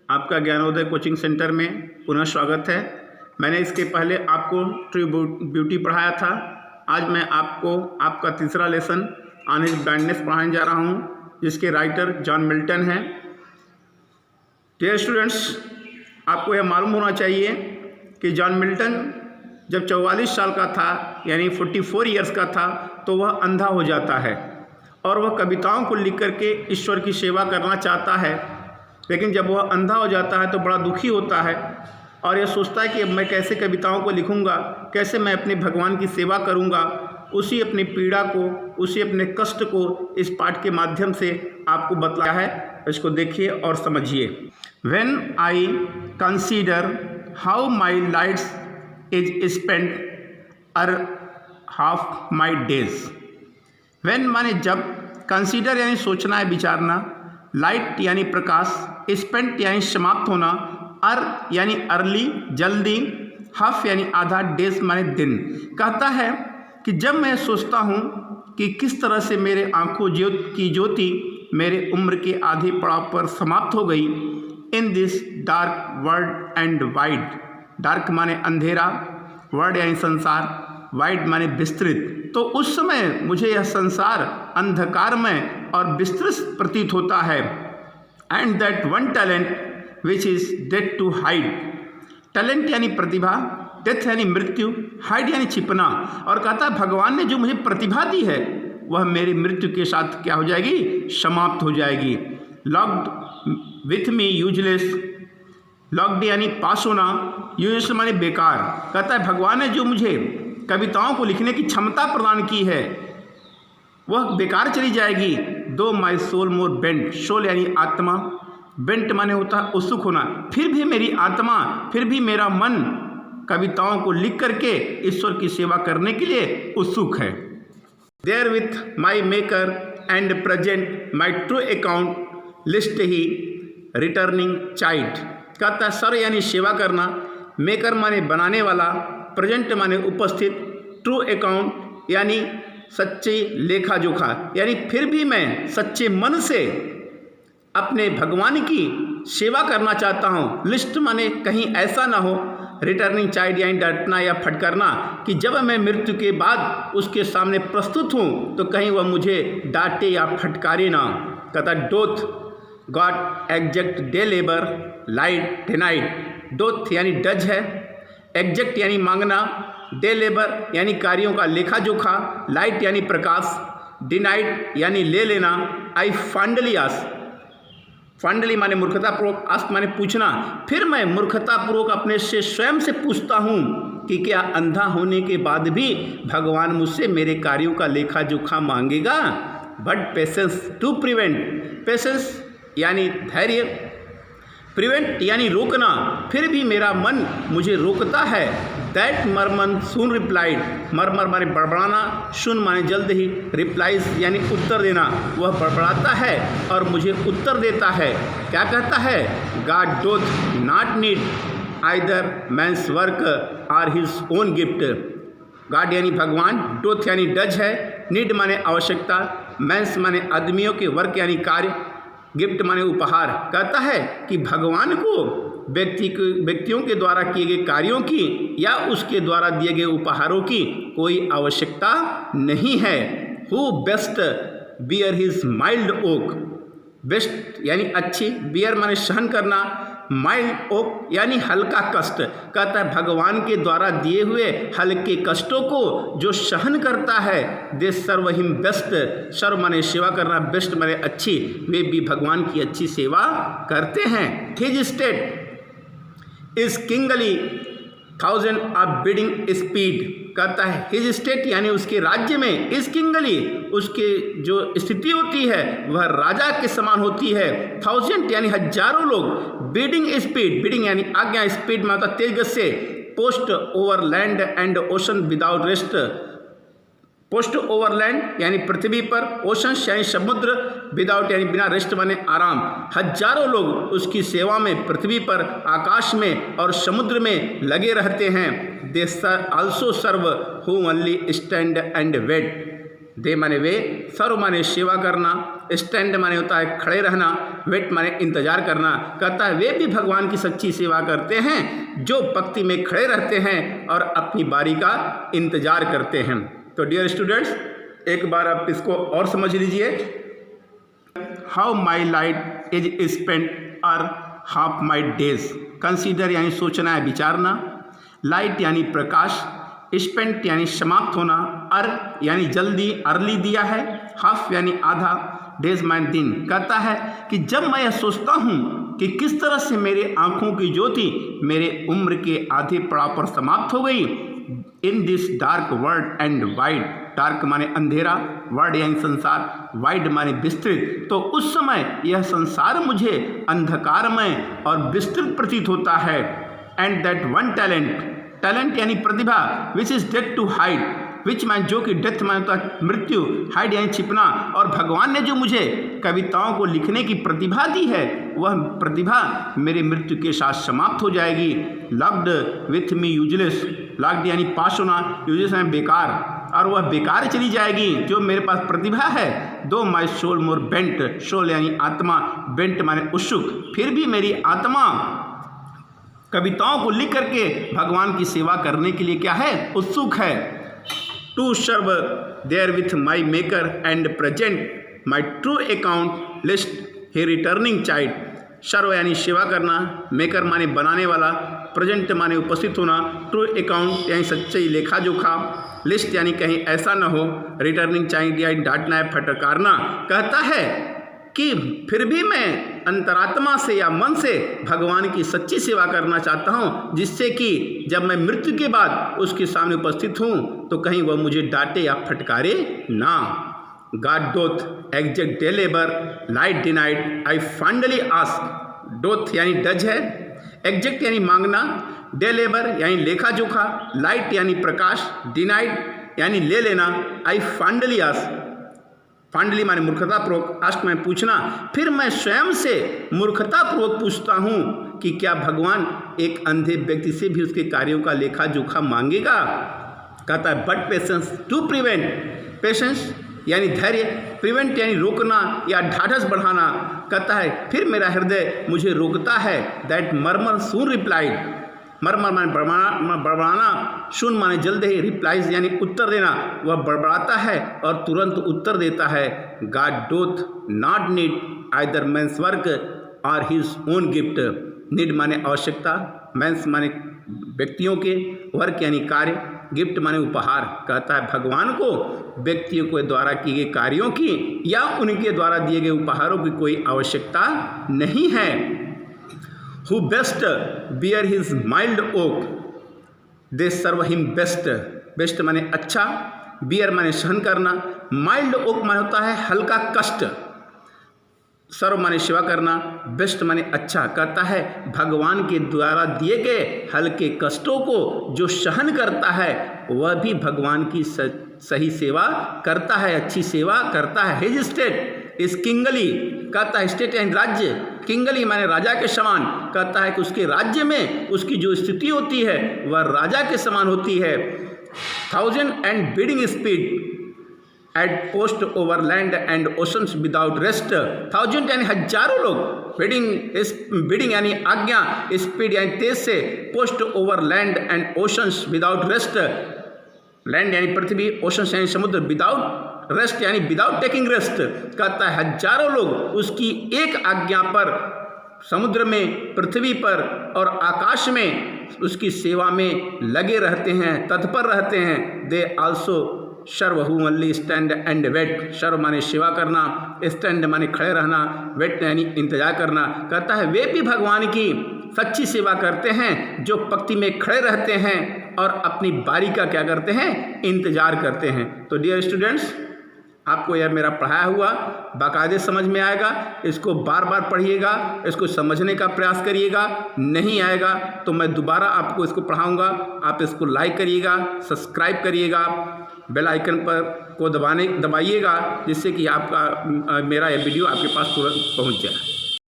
आपका Gyanodaya coaching centre में पुनः स्वागत है। मैंने इसके पहले आपको ट्रू ब्यूटी पढ़ाया था। आज मैं आपको आपका तीसरा लेसन ऑन हिज ब्लाइंडनेस पढ़ाने जा रहा हूँ, जिसके राइटर जॉन मिल्टन हैं। डियर स्टूडेंट्स, आपको यह मालूम होना चाहिए कि जॉन मिल्टन जब 44 साल का था, यानी 44 ईयर्स का था, तो वह अंधा हो जाता है और वह कविताओं को लिख करके ईश्वर की सेवा करना चाहता है। लेकिन जब वह अंधा हो जाता है तो बड़ा दुखी होता है और यह सोचता है कि अब मैं कैसे कविताओं को लिखूंगा, कैसे मैं अपने भगवान की सेवा करूंगा। उसी अपनी पीड़ा को, उसी अपने कष्ट को इस पाठ के माध्यम से आपको बतलाया है। इसको देखिए और समझिए। When I consider how my lives is spent are half my days। When माने जब, कंसीडर यानी सोचना है, विचारना, लाइट यानी प्रकाश, स्पेंट यानी समाप्त होना, यानी अर्ली जल्दी, हाफ यानी आधा, डेज माने दिन। कहता है कि जब मैं सोचता हूँ कि किस तरह से मेरे आंखों की ज्योति मेरे उम्र के आधे पड़ाव पर समाप्त हो गई, in this dark world and wide. Dark माने अंधेरा, वर्ल्ड यानी संसार, वाइड माने विस्तृत। तो उस समय मुझे यह संसार अंधकारमय और विस्तृत प्रतीत होता है। And that one talent which is death to hide. Talent यानी प्रतिभा, डेथ यानी मृत्यु, हाइड यानी छिपना। और कहता है भगवान ने जो मुझे प्रतिभा दी है वह मेरी मृत्यु के साथ क्या हो जाएगी, समाप्त हो जाएगी। Locked with me useless, locked यानी पास होना, यूजलेस माने बेकार। कहता है भगवान ने जो मुझे कविताओं को लिखने की क्षमता प्रदान की है वह बेकार चली जाएगी। Though my soul more bent, soul यानी आत्मा, बेंट माने होता है उत्सुक होना। फिर भी मेरी आत्मा, फिर भी मेरा मन कविताओं को लिख करके ईश्वर की सेवा करने के लिए उत्सुक है। There with my maker and present my true account lest he returning chide. कहता है सर यानी सेवा करना, मेकर माने बनाने वाला, प्रेजेंट माने उपस्थित, ट्रू अकाउंट यानी सच्ची लेखा जोखा, यानी फिर भी मैं सच्चे मन से अपने भगवान की सेवा करना चाहता हूँ। लिस्ट माने कहीं ऐसा ना हो, रिटर्निंग चाइल्ड यानी डरना या फटकारना, कि जब मैं मृत्यु के बाद उसके सामने प्रस्तुत हूँ तो कहीं वह मुझे डांटे या फटकारे ना। कहता doth God exact day labour light denied. Doth यानी डज है, एग्जैक्ट यानी मांगना, डे लेबर यानी कार्यों का लेखा जोखा, लाइट यानी प्रकाश, डिनाइट यानी ले लेना। आई फांडली आस्क, फांडली माने मूर्खतापूर्वक, आस्क माने पूछना। फिर मैं मूर्खतापूर्वक अपने से स्वयं से पूछता हूँ कि क्या अंधा होने के बाद भी भगवान मुझसे मेरे कार्यों का लेखा जोखा मांगेगा। But patience to prevent, patience यानी धैर्य, प्रिवेंट यानी रोकना, फिर भी मेरा मन मुझे रोकता है। दैट मरमन सुन रिप्लाइड, मरमर माने बड़बड़ाना, सुन माने जल्द ही, रिप्लाइज यानी उत्तर देना। वह बड़बड़ाता है और मुझे उत्तर देता है। क्या कहता है, God doth not need either man's work or his own gift. God यानी भगवान, डोथ यानी डज है, नीड माने आवश्यकता, मैंस माने आदमियों के, वर्क यानी कार्य, गिफ्ट माने उपहार। कहता है कि भगवान को व्यक्तियों के द्वारा किए गए कार्यों की या उसके द्वारा दिए गए उपहारों की कोई आवश्यकता नहीं है। Who best bear his mild yoke, best यानी अच्छी, बियर माने सहन करना, माइल्ड ओक यानी हल्का कष्ट। कहता है भगवान के द्वारा दिए हुए हल्के कष्टों को जो सहन करता है, दे सर्व हिम बेस्ट, सर्व माने सेवा करना, बेस्ट माने अच्छी, वे भी भगवान की अच्छी सेवा करते हैं। His state is kingly thousand of bidding speed. कहता है हिज स्टेट यानी उसके राज्य में, इस किंगली उसके जो स्थिति होती है वह राजा के समान होती है। थाउजेंड यानी हजारों लोग, बिडिंग स्पीड, बिडिंग यानी आज्ञा, स्पीड में तेज गति से, post over land and ocean without rest. Post overland यानी पृथ्वी पर, ओशंस यानी समुद्र, विदाउट यानी बिना, रेस्ट माने आराम। हजारों लोग उसकी सेवा में पृथ्वी पर, आकाश में और समुद्र में लगे रहते हैं। They also serve who only stand and wait. They माने वे, सर्व माने सेवा करना, स्टैंड माने होता है खड़े रहना, वेट माने इंतजार करना। कहता है वे भी भगवान की सच्ची सेवा करते हैं जो पंक्ति में खड़े रहते हैं और अपनी बारी का इंतजार करते हैं। तो डियर स्टूडेंट्स, एक बार आप इसको और समझ लीजिए। How my life is spent और हाफ माई डेज। कंसीडर यानी सोचना है, विचारना, लाइट यानी प्रकाश, स्पेंट यानी समाप्त होना, यानी जल्दी, अर्ली दिया है, हाफ यानी आधा, डेज माइन दिन। कहता है कि जब मैं यह सोचता हूँ कि किस तरह से मेरे आँखों की ज्योति मेरे उम्र के आधे पड़ाव पर समाप्त हो गई, in this dark world and wide, dark माने अंधेरा, वर्ल्ड यानी संसार, वाइड माने विस्तृत, तो उस समय यह संसार मुझे अंधकारमय और विस्तृत प्रतीत होता है। And that one talent, talent यानी प्रतिभा, which is death to hide, which मैन जो कि डेथ मानता मृत्यु, हाइड यानी छिपना, और भगवान ने जो मुझे कविताओं को लिखने की प्रतिभा दी है वह प्रतिभा मेरे मृत्यु के साथ समाप्त हो जाएगी। Locked with me useless, locked यानी पास होना, यूजलेस यानी बेकार, और वह बेकार चली जाएगी जो मेरे पास प्रतिभा है। Though my soul more bent, soul यानी आत्मा, बेंट माने उत्सुक, फिर भी मेरी आत्मा कविताओं को लिख करके भगवान की सेवा करने के लिए क्या है, उत्सुक है। To serve there with my maker and present my true account lest he returning child. Serve यानी सेवा करना, मेकर माने बनाने वाला, प्रेजेंट माने उपस्थित होना, ट्रू अकाउंट यानी सच्चाई लेखा जोखा, लिस्ट यानी कहीं ऐसा न हो, रिटर्निंग चाइल्ड यानी डांटना है, फटकारना। कहता है कि फिर भी मैं अंतरात्मा से या मन से भगवान की सच्ची सेवा करना चाहता हूँ, जिससे कि जब मैं मृत्यु के बाद उसके सामने उपस्थित हूँ तो कहीं वह मुझे डांटे या फटकारे ना। God doth exact day labour light denied I finally ask. Doth यानी डज है, एग्जेक्ट यानी मांगना, डे लेबर यानी लेखा जोखा, लाइट यानी प्रकाश, डिनाइड यानी ले लेना, आई फाइनली आस्क, फाइनली माने मूर्खतापूर्वक, आस्क में पूछना, फिर मैं स्वयं से मूर्खतापूर्वक पूछता हूँ कि क्या भगवान एक अंधे व्यक्ति से भी उसके कार्यों का लेखा जोखा मांगेगा। कहता है but patience to prevent, patience यानी धैर्य, प्रिवेंट यानी रोकना या ढाढ़स बढ़ाना। कहता है फिर मेरा हृदय मुझे रोकता है, that murmur soon replied, murmur माने बड़बड़ाना, सुन माने जल्द ही, रिप्लाइज यानी उत्तर देना, वह बड़बड़ाता है और तुरंत उत्तर देता है। God doth not need either man's work और हिज ओन गिफ्ट, नीड माने आवश्यकता, मैंस माने व्यक्तियों के, वर्क यानी कार्य, गिफ्ट माने उपहार। कहता है भगवान को व्यक्तियों के द्वारा किए गए कार्यों की या उनके द्वारा दिए गए उपहारों की कोई आवश्यकता नहीं है। Who best bear his mild oak, they serve him best, best माने अच्छा, बियर माने सहन करना, माइल्ड ओक माने होता है हल्का कष्ट, सर्व माने सेवा करना, बेस्ट माने अच्छा। कहता है भगवान के द्वारा दिए गए हल्के कष्टों को जो सहन करता है वह भी भगवान की सही सेवा करता है, अच्छी सेवा करता है। हिज स्टेट इस किंगली, कहता है स्टेट यानी राज्य, किंगली माने राजा के समान। कहता है कि उसके राज्य में उसकी जो स्थिति होती है वह राजा के समान होती है। 1000 and bidding speed at post over land and oceans without rest, 1000 यानी हजारों लोग, बिडिंग यानी आज्ञा, स्पीड यानी तेज से, post over land and oceans without rest, land यानी पृथ्वी, ओशंस यानी समुद्र, विदाउट रेस्ट यानी विदाउट टेकिंग रेस्ट। कहता है हजारों लोग उसकी एक आज्ञा पर समुद्र में, पृथ्वी पर और आकाश में उसकी सेवा में लगे रहते हैं, तत्पर रहते हैं। They also serve who only stand and wait, serve माने सेवा करना, स्टैंड माने खड़े रहना, वेट यानी इंतजार करना। कहता है वे भी भगवान की सच्ची सेवा करते हैं जो पंक्ति में खड़े रहते हैं और अपनी बारी का क्या करते हैं, इंतजार करते हैं। तो डियर स्टूडेंट्स, आपको यह मेरा पढ़ाया हुआ बाकायदे समझ में आएगा, इसको बार बार पढ़िएगा, इसको समझने का प्रयास करिएगा। नहीं आएगा तो मैं दोबारा आपको इसको पढ़ाऊंगा, आप इसको लाइक करिएगा, सब्सक्राइब करिएगा, बेल आइकन पर को दबाइएगा, जिससे कि आपका मेरा यह वीडियो आपके पास तुरंत पहुंच जाए।